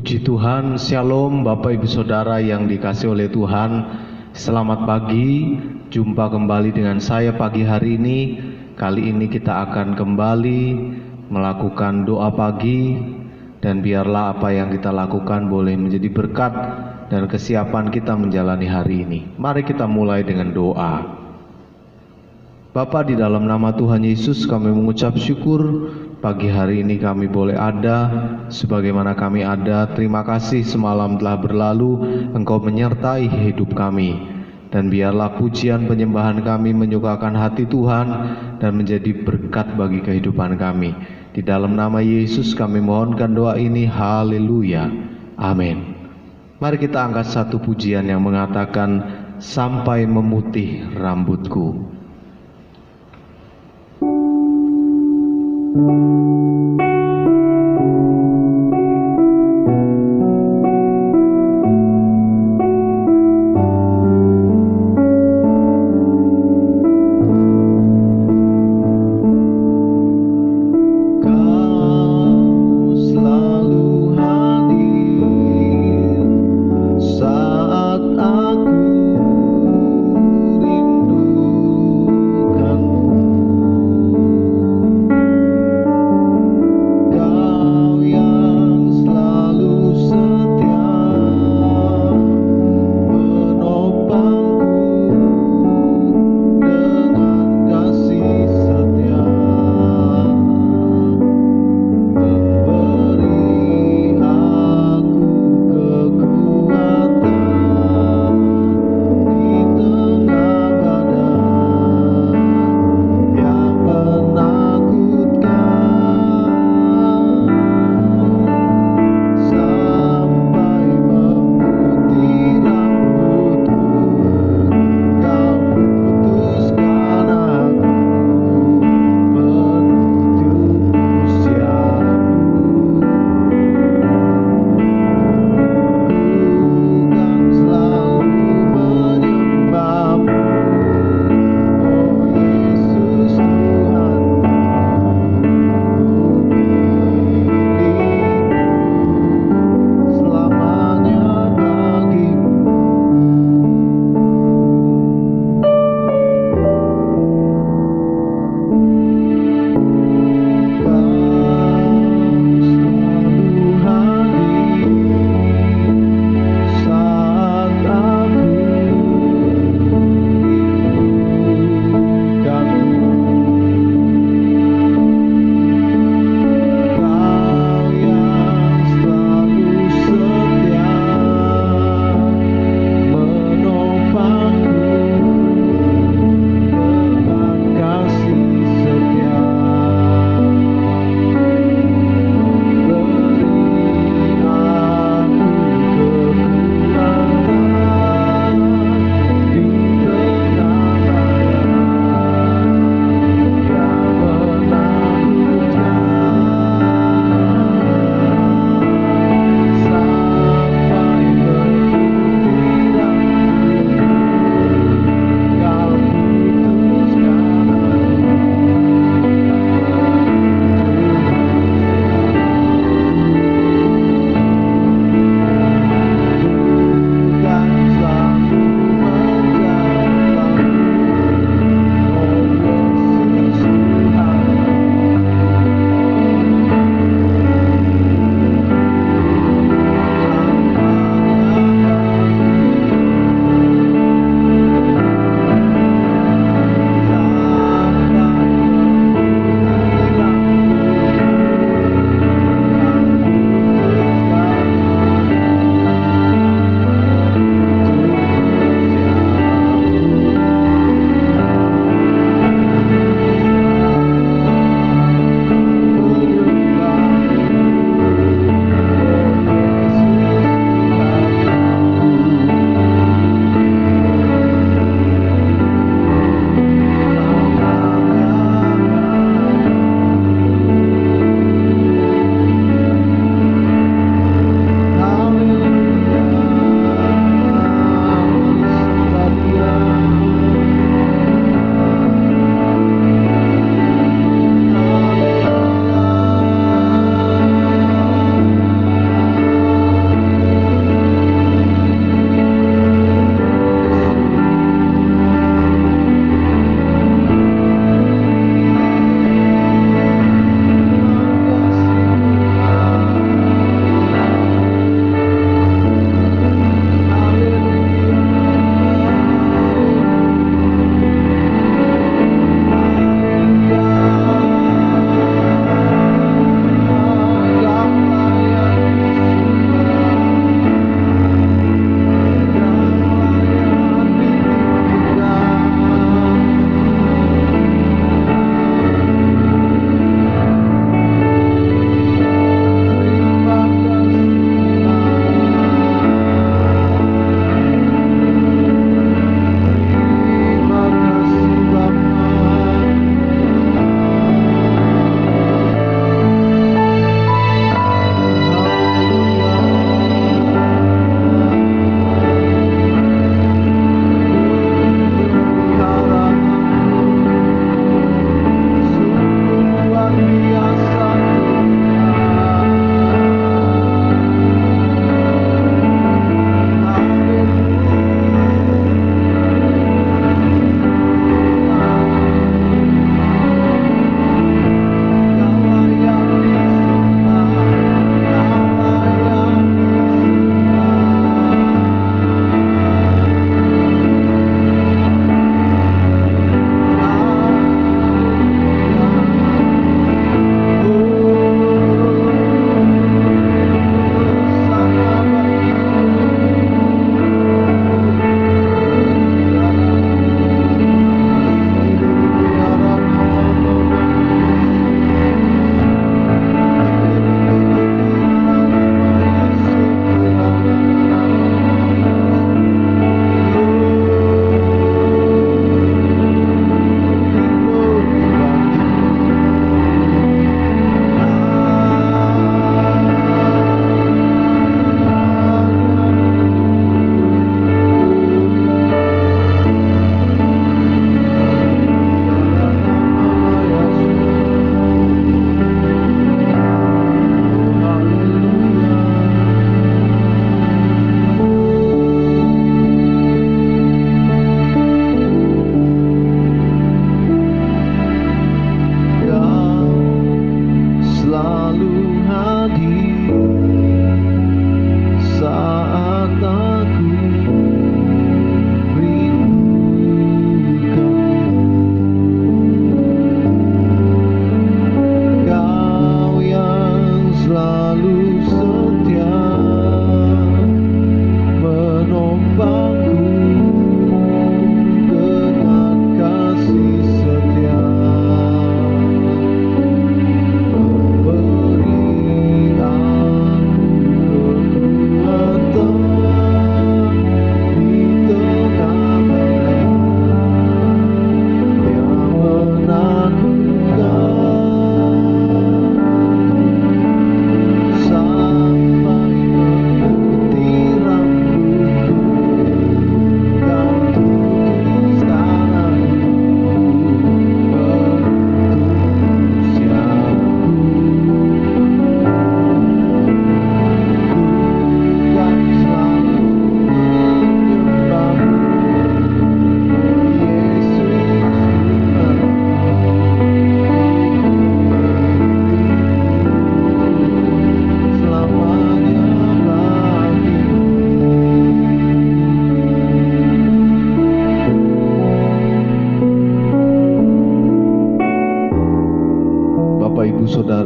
Puji Tuhan, Shalom Bapak Ibu Saudara yang dikasihi oleh Tuhan. Selamat pagi, jumpa kembali dengan saya pagi hari ini. Kali ini kita akan kembali melakukan doa pagi, dan biarlah apa yang kita lakukan boleh menjadi berkat dan kesiapan kita menjalani hari ini. Mari kita mulai dengan doa. Bapa, di dalam nama Tuhan Yesus kami mengucap syukur pagi hari ini kami boleh ada sebagaimana kami ada. Terima kasih semalam telah berlalu, Engkau menyertai hidup kami. Dan biarlah pujian penyembahan kami menyukakan hati Tuhan dan menjadi berkat bagi kehidupan kami. Di dalam nama Yesus kami mohonkan doa ini, haleluya, amin. Mari kita angkat satu pujian yang mengatakan, sampai memutih rambutku.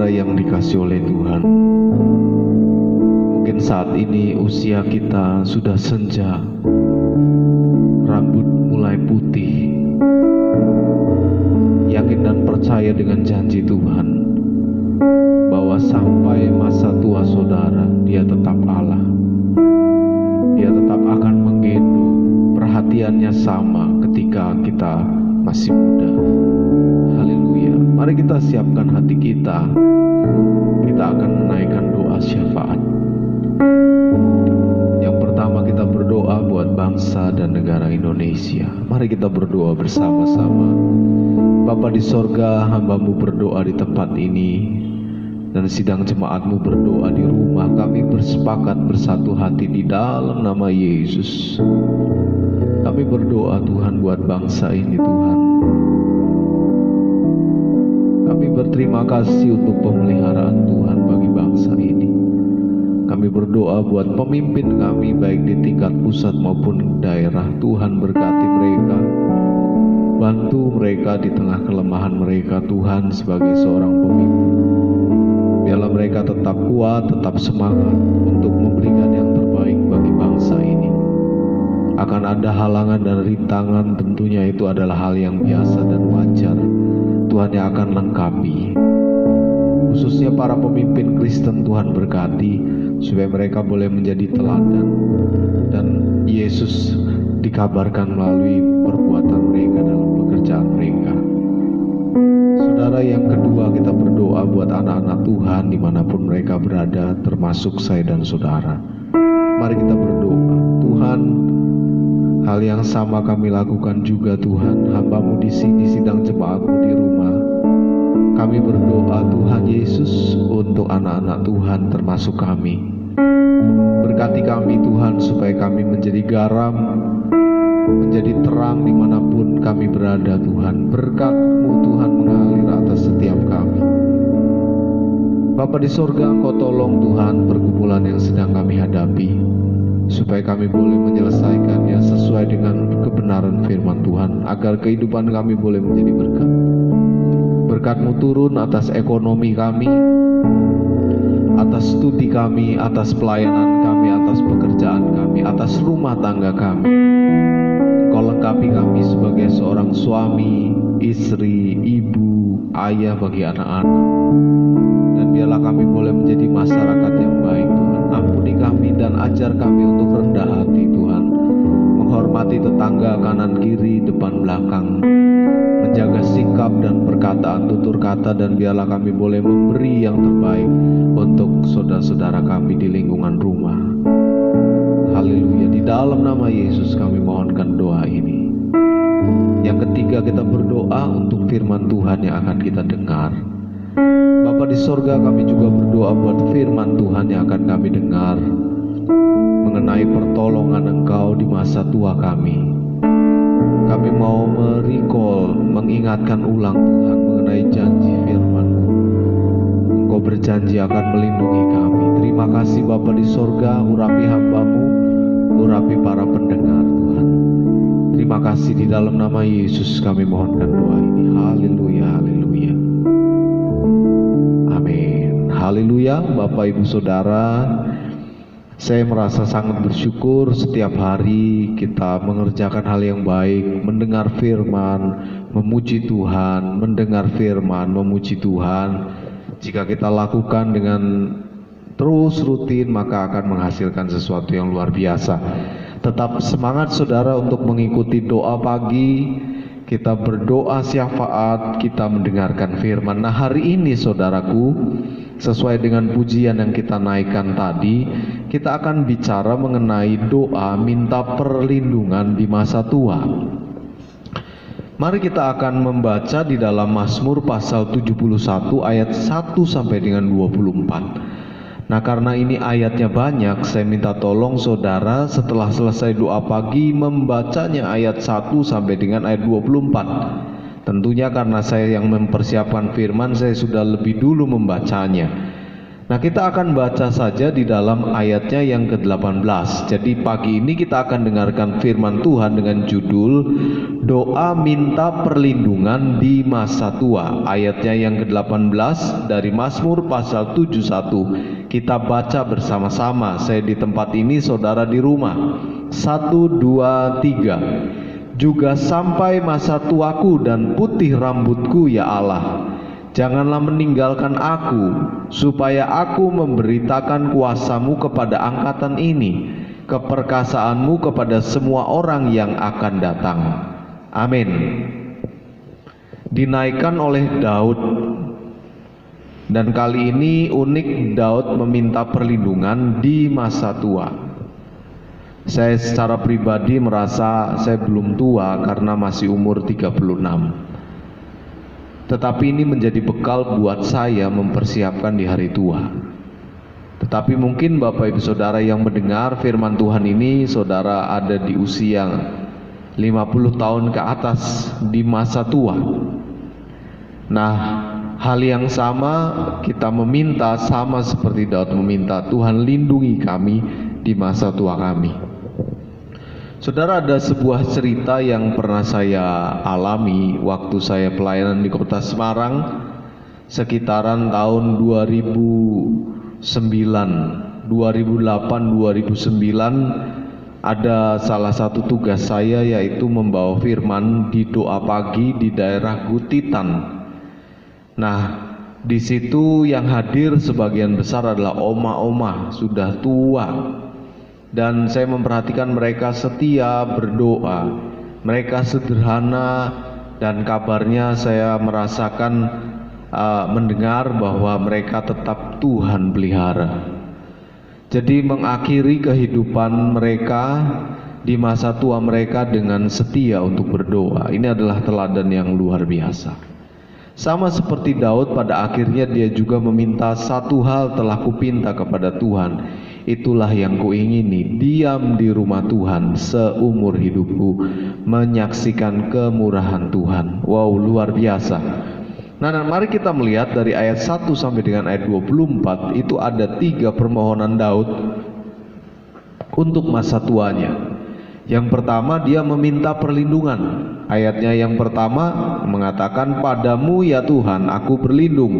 saudara yang dikasih oleh Tuhan, mungkin saat ini usia kita sudah senja, rambut mulai putih, yakin dan percaya dengan janji Tuhan bahwa sampai masa tua saudara, Dia tetap Allah. Dia tetap akan menggendong, perhatiannya sama ketika kita masih muda. Haleluya. Mari kita siapkan hati kita. Kita akan menaikkan doa syafaat. Yang pertama, kita berdoa buat bangsa dan negara Indonesia. Mari kita berdoa bersama-sama. Bapa di sorga, hamba-Mu berdoa di tempat ini, dan sidang jemaat-Mu berdoa di rumah. Kami bersepakat bersatu hati di dalam nama Yesus. Kami berdoa Tuhan buat bangsa ini Tuhan. Kami berterima kasih untuk pemeliharaan Tuhan bagi bangsa ini. Kami berdoa buat pemimpin kami baik di tingkat pusat maupun daerah. Tuhan berkati mereka, bantu mereka di tengah kelemahan mereka Tuhan sebagai seorang pemimpin. Biarlah mereka tetap kuat, tetap semangat untuk memberikan yang terbaik bagi bangsa ini. Akan ada halangan dan rintangan, tentunya itu adalah hal yang biasa dan wajar. Tuhan yang akan lengkapi. Khususnya para pemimpin Kristen, Tuhan berkati supaya mereka boleh menjadi teladan dan Yesus dikabarkan melalui perbuatan mereka dalam pekerjaan mereka. Saudara, yang kedua, kita berdoa buat anak-anak Tuhan dimanapun mereka berada, termasuk saya dan saudara. Mari kita berdoa. Tuhan, hal yang sama kami lakukan juga Tuhan. Hamba-Mu di sini, sidang jemaat-Mu di rumah. Kami berdoa Tuhan Yesus untuk anak-anak Tuhan termasuk kami. Berkati kami Tuhan supaya kami menjadi garam, menjadi terang dimanapun kami berada Tuhan. Berkat-Mu Tuhan mengalir atas setiap kami. Bapa di sorga, Engkau tolong Tuhan pergumulan yang sedang kami hadapi, supaya kami boleh menyelesaikannya sesuai dengan kebenaran firman Tuhan, agar kehidupan kami boleh menjadi berkat. Berkat-Mu turun atas ekonomi kami, atas studi kami, atas pelayanan kami, atas pekerjaan kami, atas rumah tangga kami. Engkau lengkapi kami sebagai seorang suami, istri, ibu, ayah bagi anak-anak. Dan biarlah kami boleh menjadi masyarakat yang baik Tuhan. Ampuni kami dan ajar kami untuk rendah hati Tuhan, menghormati tetangga kanan kiri, depan belakang, menjaga sikap dan perkataan tutur kata, dan biarlah kami boleh memberi yang terbaik untuk saudara-saudara kami di lingkungan rumah. Haleluya. Di dalam nama Yesus kami mohonkan doa ini. Yang ketiga, kita berdoa untuk firman Tuhan yang akan kita dengar. Bapa di sorga, kami juga berdoa buat firman Tuhan yang akan kami dengar mengenai pertolongan Engkau di masa tua kami. Kami mau mengingatkan ulang Tuhan mengenai janji firman-Mu. Engkau berjanji akan melindungi kami. Terima kasih Bapa di sorga, urapi hamba-Mu, urapi para pendengar Tuhan. Terima kasih, di dalam nama Yesus kami mohonkan doa ini. Haleluya, haleluya. Amin. Haleluya. Bapak Ibu Saudara, saya merasa sangat bersyukur setiap hari kita mengerjakan hal yang baik, mendengar firman, memuji Tuhan, mendengar firman, memuji Tuhan. Jika kita lakukan dengan terus rutin, maka akan menghasilkan sesuatu yang luar biasa. Tetap semangat saudara untuk mengikuti doa pagi. Kita berdoa syafaat, kita mendengarkan firman. Nah, hari ini saudaraku, sesuai dengan pujian yang kita naikkan tadi, kita akan bicara mengenai doa minta perlindungan di masa tua. Mari kita akan membaca di dalam Mazmur pasal 71 ayat 1 sampai dengan 24. Nah, karena ini ayatnya banyak, saya minta tolong saudara setelah selesai doa pagi membacanya ayat 1 sampai dengan ayat 24. Tentunya karena saya yang mempersiapkan firman, saya sudah lebih dulu membacanya. Nah, kita akan baca saja di dalam ayatnya yang ke-18. Jadi pagi ini kita akan dengarkan firman Tuhan dengan judul Doa Minta Perlindungan di Masa Tua. Ayatnya yang ke-18 dari Mazmur pasal 71. Kita baca bersama-sama. Saya di tempat ini, saudara di rumah. 1, 2, 3. Juga sampai masa tuaku dan putih rambutku, ya Allah, janganlah meninggalkan aku, supaya aku memberitakan kuasa-Mu kepada angkatan ini, keperkasaanmu kepada semua orang yang akan datang. Amin. Dinaikkan oleh Daud. Dan kali ini unik, Daud meminta perlindungan di masa tua. Saya secara pribadi merasa saya belum tua karena masih umur 36. Tetapi ini menjadi bekal buat saya mempersiapkan di hari tua. Tetapi mungkin Bapak Ibu Saudara yang mendengar firman Tuhan ini, saudara ada di usia 50 tahun ke atas di masa tua. Nah, hal yang sama kita meminta, sama seperti Daud meminta, Tuhan lindungi kami di masa tua kami. Saudara, ada sebuah cerita yang pernah saya alami waktu saya pelayanan di Kota Semarang sekitaran tahun 2009, 2008, 2009. Ada salah satu tugas saya yaitu membawa firman di doa pagi di daerah Gutitan. Nah, di situ yang hadir sebagian besar adalah oma-oma sudah tua. Dan saya memperhatikan mereka setia berdoa, mereka sederhana, dan kabarnya saya merasakan mendengar bahwa mereka tetap Tuhan pelihara. Jadi mengakhiri kehidupan mereka di masa tua mereka dengan setia untuk berdoa. Ini adalah teladan yang luar biasa. Sama seperti Daud, pada akhirnya dia juga meminta satu hal telah kupinta kepada Tuhan, itulah yang kuingini, diam di rumah Tuhan seumur hidupku, menyaksikan kemurahan Tuhan. Wow, luar biasa. Nah, mari kita melihat dari ayat 1 sampai dengan ayat 24, itu ada 3 permohonan Daud untuk masa tuanya. Yang pertama, dia meminta perlindungan. Ayatnya yang pertama mengatakan, padamu ya Tuhan aku berlindung,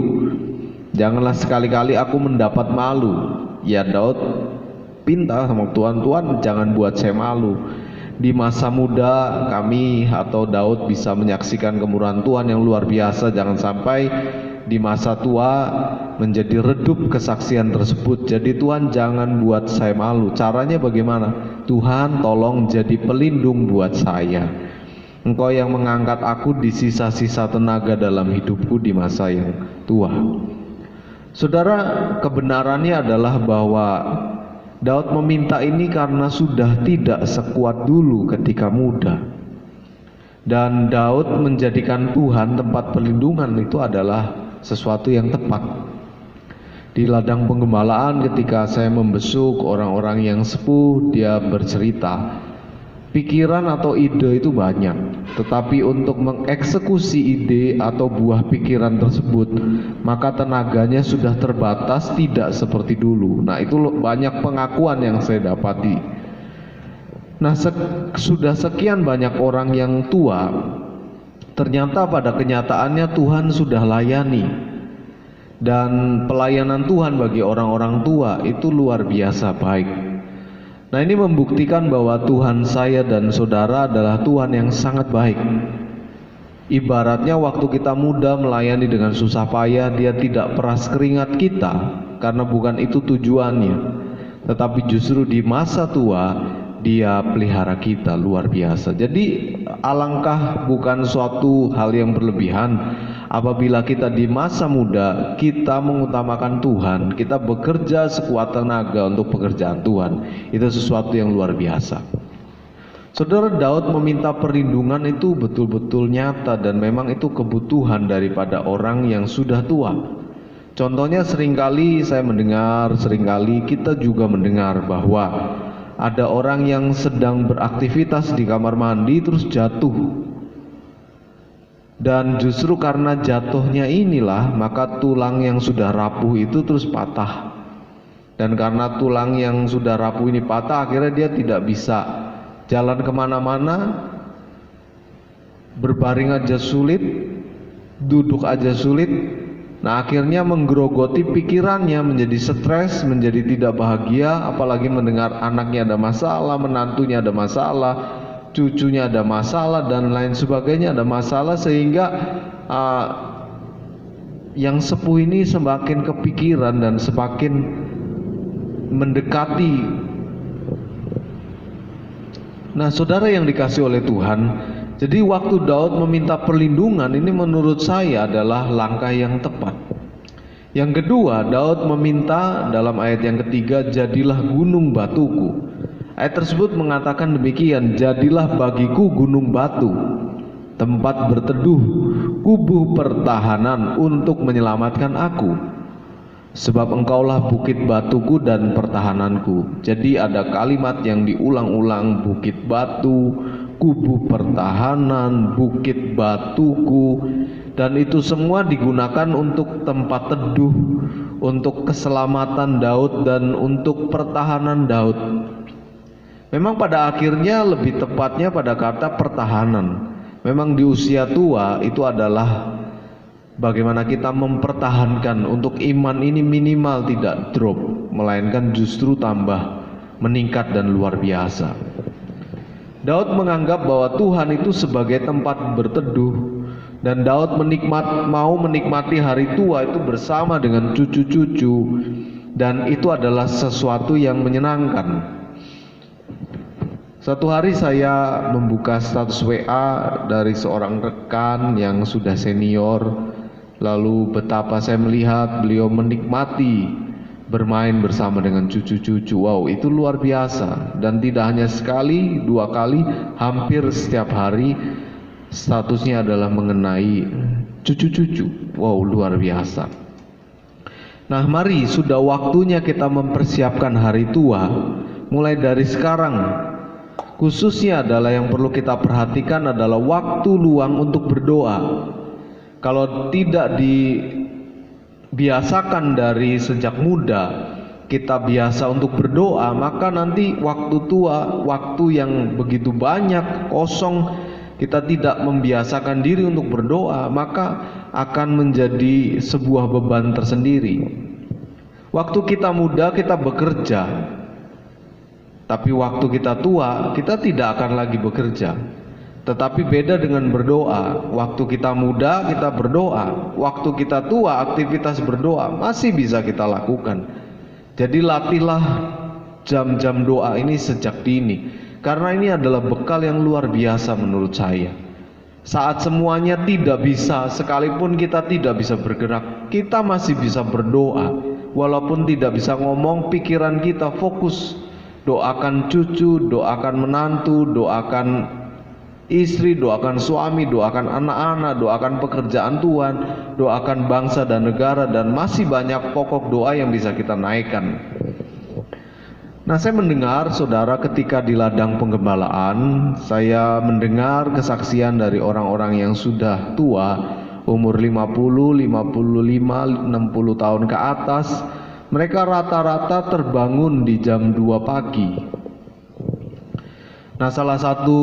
janganlah sekali-kali aku mendapat malu. Ya, Daud pinta sama Tuhan, Tuhan jangan buat saya malu. Di masa muda kami atau Daud bisa menyaksikan kemurahan Tuhan yang luar biasa. Jangan sampai di masa tua menjadi redup kesaksian tersebut. Jadi Tuhan jangan buat saya malu. Caranya bagaimana? Tuhan tolong jadi pelindung buat saya. Engkau yang mengangkat aku di sisa-sisa tenaga dalam hidupku di masa yang tua. Saudara, kebenarannya adalah bahwa Daud meminta ini karena sudah tidak sekuat dulu ketika muda. Dan Daud menjadikan Tuhan tempat perlindungan itu adalah sesuatu yang tepat. Di ladang penggembalaan ketika saya membesuk orang-orang yang sepuh, dia bercerita, pikiran atau ide itu banyak, tetapi untuk mengeksekusi ide atau buah pikiran tersebut, maka tenaganya sudah terbatas, tidak seperti dulu. Nah, itu banyak pengakuan yang saya dapati. Nah, sudah sekian banyak orang yang tua, ternyata pada kenyataannya Tuhan sudah layani. Dan pelayanan Tuhan bagi orang-orang tua itu luar biasa baik. Nah, ini membuktikan bahwa Tuhan saya dan saudara adalah Tuhan yang sangat baik. Ibaratnya waktu kita muda melayani dengan susah payah, dia tidak peras keringat kita, karena bukan itu tujuannya. Tetapi justru di masa tua, dia pelihara kita luar biasa. Jadi alangkah bukan suatu hal yang berlebihan apabila kita di masa muda kita mengutamakan Tuhan, kita bekerja sekuat tenaga untuk pekerjaan Tuhan. Itu sesuatu yang luar biasa. Saudara, Daud meminta perlindungan itu betul-betul nyata dan memang itu kebutuhan daripada orang yang sudah tua. Contohnya seringkali saya mendengar, seringkali kita juga mendengar bahwa ada orang yang sedang beraktivitas di kamar mandi terus jatuh. Dan justru karena jatuhnya inilah, maka tulang yang sudah rapuh itu terus patah. Dan karena tulang yang sudah rapuh ini patah, akhirnya dia tidak bisa jalan kemana-mana, berbaring aja sulit, duduk aja sulit. Nah, akhirnya menggerogoti pikirannya, menjadi stres, menjadi tidak bahagia, apalagi mendengar anaknya ada masalah, menantunya ada masalah, cucunya ada masalah, dan lain sebagainya ada masalah, sehingga yang sepuh ini semakin kepikiran dan semakin mendekati. Nah, saudara yang dikasih oleh Tuhan, jadi waktu Daud meminta perlindungan ini menurut saya adalah langkah yang tepat. Yang kedua, Daud meminta dalam ayat yang ketiga, jadilah gunung batuku. Ayat tersebut mengatakan demikian, jadilah bagiku gunung batu, tempat berteduh, kubu pertahanan untuk menyelamatkan aku. Sebab engkaulah bukit batuku dan pertahananku. Jadi ada kalimat yang diulang-ulang, bukit batu, kubu pertahanan, bukit batuku, dan itu semua digunakan untuk tempat teduh, untuk keselamatan Daud dan untuk pertahanan Daud. Memang pada akhirnya lebih tepatnya pada kata pertahanan. Memang di usia tua itu adalah bagaimana kita mempertahankan untuk iman ini minimal tidak drop, melainkan justru tambah meningkat dan luar biasa. Daud menganggap bahwa Tuhan itu sebagai tempat berteduh, dan Daud mau menikmati hari tua itu bersama dengan cucu-cucu, dan itu adalah sesuatu yang menyenangkan. Satu hari saya membuka status WA dari seorang rekan yang sudah senior, lalu betapa saya melihat beliau menikmati bermain bersama dengan cucu-cucu. Wow, itu luar biasa. Dan tidak hanya sekali, 2 kali, hampir setiap hari statusnya adalah mengenai cucu-cucu. Wow, luar biasa. Nah, mari sudah waktunya kita mempersiapkan hari tua mulai dari sekarang. Khususnya adalah yang perlu kita perhatikan adalah waktu luang untuk berdoa. Kalau tidak dibiasakan dari sejak muda, kita biasa untuk berdoa, maka nanti waktu tua, waktu yang begitu banyak kosong, kita tidak membiasakan diri untuk berdoa, maka akan menjadi sebuah beban tersendiri. Waktu kita muda kita bekerja, tapi waktu kita tua kita tidak akan lagi bekerja. Tetapi beda dengan berdoa. Waktu kita muda kita berdoa, waktu kita tua aktivitas berdoa masih bisa kita lakukan. Jadi latihlah jam-jam doa ini sejak dini, karena ini adalah bekal yang luar biasa menurut saya. Saat semuanya tidak bisa, sekalipun kita tidak bisa bergerak, kita masih bisa berdoa. Walaupun tidak bisa ngomong, pikiran kita fokus. Doakan cucu, doakan menantu, doakan istri, doakan suami, doakan anak-anak, doakan pekerjaan Tuhan, doakan bangsa dan negara, dan masih banyak pokok doa yang bisa kita naikkan. Nah, saya mendengar saudara ketika di ladang penggembalaan, saya mendengar kesaksian dari orang-orang yang sudah tua, umur 50, 55, 60 tahun ke atas. Mereka rata-rata terbangun di jam 2 pagi. Nah, salah satu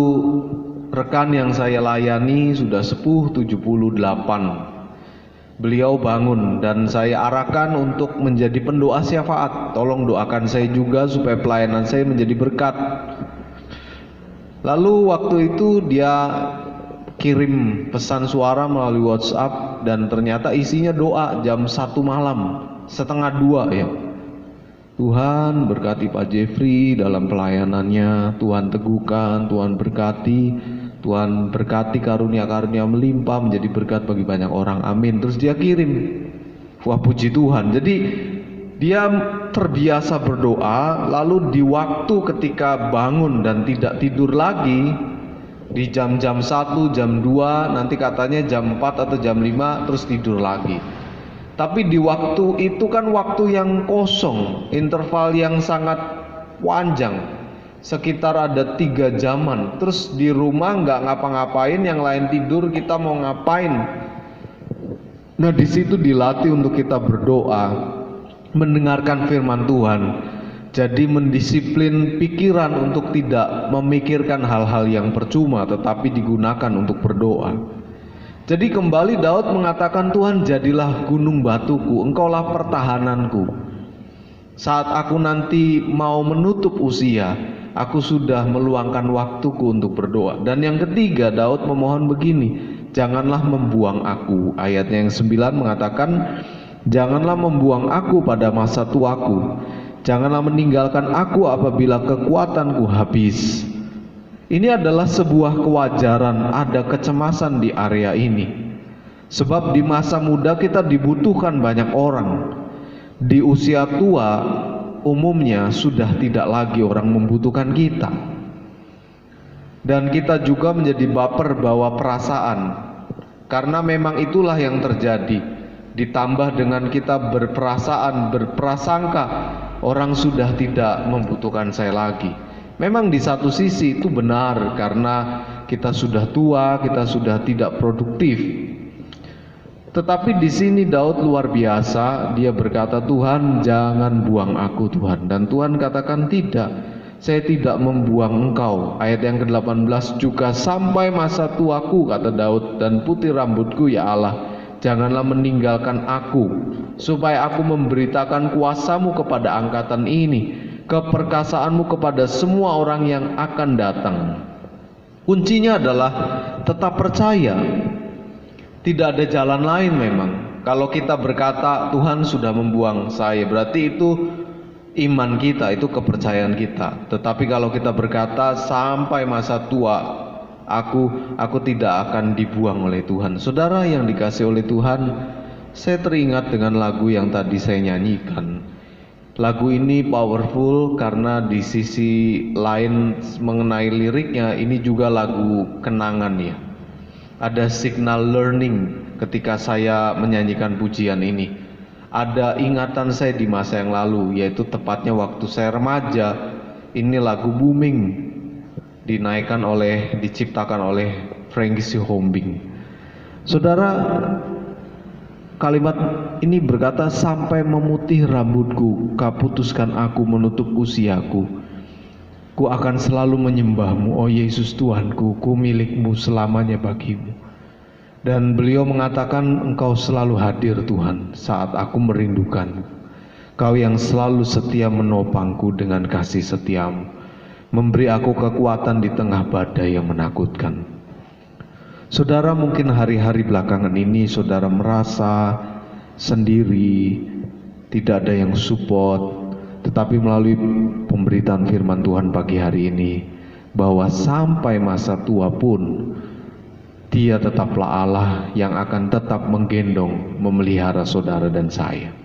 rekan yang saya layani sudah sepuh 78. Beliau bangun dan saya arahkan untuk menjadi pendoa syafaat. Tolong doakan saya juga supaya pelayanan saya menjadi berkat. Lalu waktu itu dia kirim pesan suara melalui WhatsApp, dan ternyata isinya doa jam 1 malam, setengah 2 ya. Tuhan berkati Pak Jeffrey dalam pelayanannya, Tuhan teguhkan, Tuhan berkati, Tuhan berkati karunia-karunia melimpah menjadi berkat bagi banyak orang, amin. Terus dia kirim. Wah, puji Tuhan. Jadi dia terbiasa berdoa, lalu di waktu ketika bangun dan tidak tidur lagi, di jam-jam 1, jam 2, nanti katanya jam 4 atau jam 5 terus tidur lagi. Tapi di waktu itu kan waktu yang kosong, interval yang sangat panjang. sekitar ada 3 jaman. Terus di rumah nggak ngapa-ngapain, yang lain tidur, kita mau ngapain? Nah, di situ dilatih untuk kita berdoa, mendengarkan firman Tuhan. Jadi mendisiplin pikiran untuk tidak memikirkan hal-hal yang percuma, tetapi digunakan untuk berdoa. Jadi kembali Daud mengatakan, Tuhan jadilah gunung batuku, engkaulah pertahananku. Saat aku nanti mau menutup usia, aku sudah meluangkan waktuku untuk berdoa. Dan yang ketiga, Daud memohon begini, janganlah membuang aku. Ayatnya yang 9 mengatakan, janganlah membuang aku pada masa tuaku, janganlah meninggalkan aku apabila kekuatanku habis. Ini adalah sebuah kewajaran, ada kecemasan di area ini. Sebab di masa muda kita dibutuhkan banyak orang. Di usia tua umumnya sudah tidak lagi orang membutuhkan kita. Dan kita juga menjadi baper bawa perasaan, karena memang itulah yang terjadi. Ditambah dengan kita berperasaan, berprasangka, orang sudah tidak membutuhkan saya lagi. Memang di satu sisi itu benar, karena kita sudah tua, kita sudah tidak produktif. Tetapi di sini Daud luar biasa, dia berkata, Tuhan jangan buang aku Tuhan. Dan Tuhan katakan, tidak, saya tidak membuang engkau. Ayat yang ke-18, juga sampai masa tuaku, kata Daud, dan putih rambutku, ya Allah, janganlah meninggalkan aku, supaya aku memberitakan kuasamu kepada angkatan ini, keperkasaanmu kepada semua orang yang akan datang. Kuncinya adalah tetap percaya. Tidak ada jalan lain memang. Kalau kita berkata Tuhan sudah membuang saya, berarti itu iman kita, itu kepercayaan kita. Tetapi kalau kita berkata sampai masa tua aku tidak akan dibuang oleh Tuhan. Saudara yang dikasih oleh Tuhan, saya teringat dengan lagu yang tadi saya nyanyikan. Lagu ini powerful karena di sisi lain mengenai liriknya ini juga lagu kenangan ya. Ada signal learning ketika saya menyanyikan pujian ini. Ada ingatan saya di masa yang lalu, yaitu tepatnya waktu saya remaja. Ini lagu booming, diciptakan oleh Frankie Sihombing. Saudara, kalimat ini berkata, sampai memutih rambutku, kau putuskan aku menutup usiaku. Ku akan selalu menyembahmu, oh Yesus Tuhanku, ku milikmu selamanya bagimu. Dan beliau mengatakan, engkau selalu hadir Tuhan saat aku merindukanmu. Kau yang selalu setia menopangku dengan kasih setiamu, memberi aku kekuatan di tengah badai yang menakutkan. Saudara, mungkin hari-hari belakangan ini saudara merasa sendiri, tidak ada yang support. Tetapi melalui pemberitaan firman Tuhan pagi hari ini, bahwa sampai masa tua pun Dia tetaplah Allah yang akan tetap menggendong, memelihara saudara dan saya.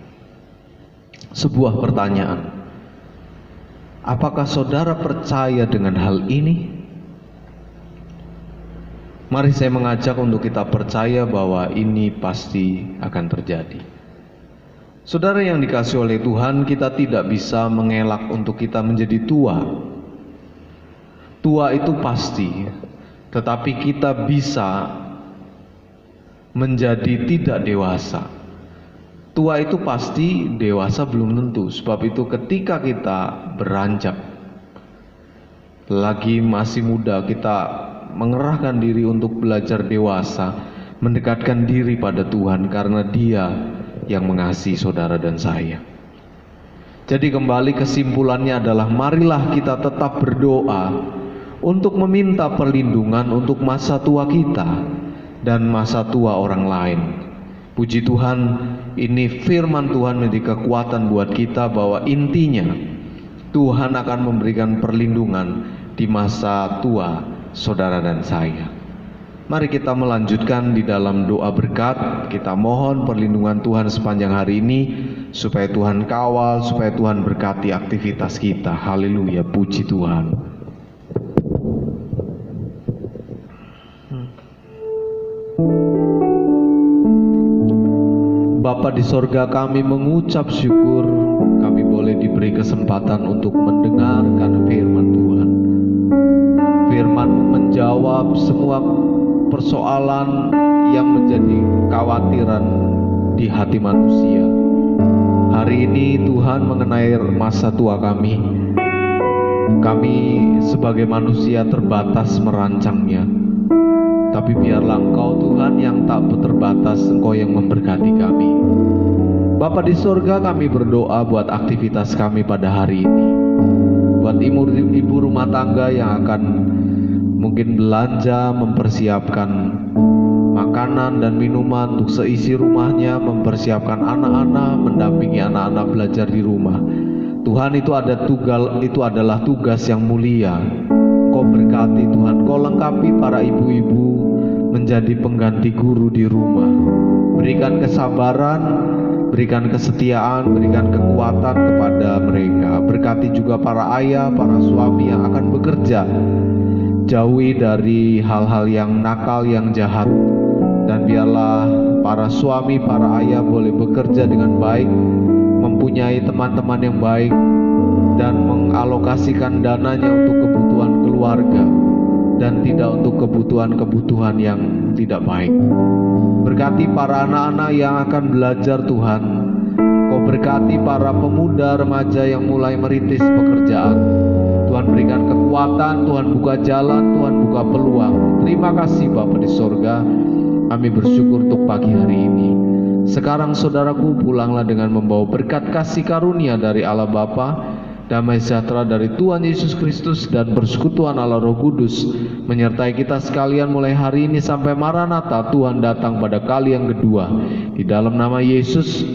Sebuah pertanyaan, apakah saudara percaya dengan hal ini? Mari saya mengajak untuk kita percaya bahwa ini pasti akan terjadi. Saudara yang dikasih oleh Tuhan, kita tidak bisa mengelak untuk kita menjadi tua. Tua itu pasti, tetapi kita bisa menjadi tidak dewasa. Tua itu pasti, dewasa belum tentu. Sebab itu ketika kita beranjak, lagi masih muda, kita mengerahkan diri untuk belajar dewasa, mendekatkan diri pada Tuhan, karena Dia yang mengasihi saudara dan saya. Jadi kembali kesimpulannya adalah, marilah kita tetap berdoa untuk meminta perlindungan untuk masa tua kita dan masa tua orang lain. Puji Tuhan, ini firman Tuhan menjadi kekuatan buat kita, bahwa intinya Tuhan akan memberikan perlindungan di masa tua saudara dan saya. Mari kita melanjutkan di dalam doa berkat. Kita mohon perlindungan Tuhan sepanjang hari ini, supaya Tuhan kawal, supaya Tuhan berkati aktivitas kita. Haleluya, puji Tuhan. Bapa di sorga, kami mengucap syukur kami boleh diberi kesempatan untuk mendengarkan firman Tuhan. firman menjawab semua persoalan yang menjadi kekhawatiran di hati manusia. Hari ini Tuhan mengenai masa tua kami. Kami sebagai manusia terbatas merancangnya. Tapi biarlah Engkau Tuhan yang tak terbatas, Engkau yang memberkati kami. Bapa di sorga, kami berdoa buat aktivitas kami pada hari ini. Buat ibu rumah tangga yang akan mungkin belanja, mempersiapkan makanan dan minuman untuk seisi rumahnya, mempersiapkan anak-anak, mendampingi anak-anak belajar di rumah. Tuhan, itu adalah tugas yang mulia. Kau berkati Tuhan, Kau lengkapi para ibu-ibu menjadi pengganti guru di rumah. Berikan kesabaran, berikan kesetiaan, berikan kekuatan kepada mereka. Berkati juga para ayah, para suami yang akan bekerja. Jauhi dari hal-hal yang nakal, yang jahat. Dan biarlah para suami, para ayah boleh bekerja dengan baik, mempunyai teman-teman yang baik, dan mengalokasikan dananya untuk kebutuhan keluarga dan tidak untuk kebutuhan-kebutuhan yang tidak baik. Berkati para anak-anak yang akan belajar Tuhan. Kau berkati para pemuda remaja yang mulai merintis pekerjaan. Tuhan berikan kekuatan, Tuhan buka jalan, Tuhan buka peluang. Terima kasih Bapa di sorga. Kami bersyukur untuk pagi hari ini. Sekarang saudaraku, pulanglah dengan membawa berkat kasih karunia dari Allah Bapa, damai sejahtera dari Tuhan Yesus Kristus, dan persekutuan Allah Roh Kudus menyertai kita sekalian mulai hari ini sampai Maranatha, Tuhan datang pada kali yang kedua. Di dalam nama Yesus,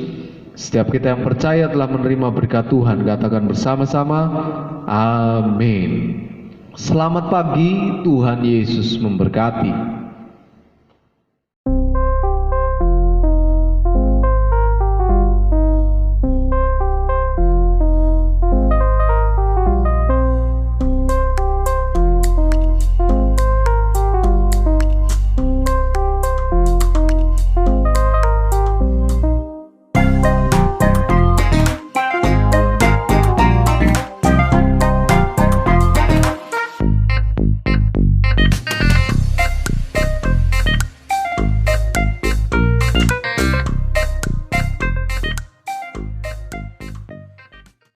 setiap kita yang percaya telah menerima berkat Tuhan, katakan bersama-sama, amin. Selamat pagi, Tuhan Yesus memberkati.